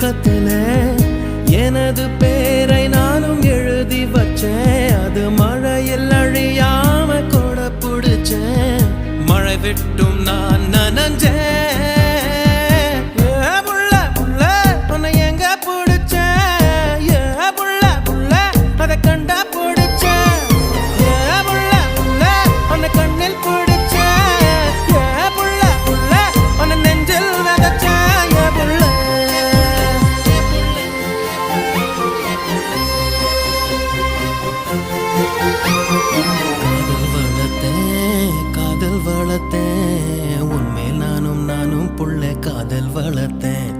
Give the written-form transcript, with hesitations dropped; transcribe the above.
பக்கத்திலே எனது பேரை நானும் எழுதி வச்சேன். அது மழையில் அழியாம கூட பிடிச்சேன். மழை விட்டும் நான் நனஞ்சேன். புள்ள புள்ள உன்னை எங்க பிடிச்சேன்? புள்ள புள்ள அதை கண்டா பிடிச்சேன். புள்ள புள்ள உன்னை கண்ணில் பிடிச்சேன். புள்ள புள்ள உன்னை நெஞ்சில் விதைச்சேன். புள்ள காதல் வளர்த்தேன். உன்மேல் நானும் புள்ள காதல் வளர்த்தேன்.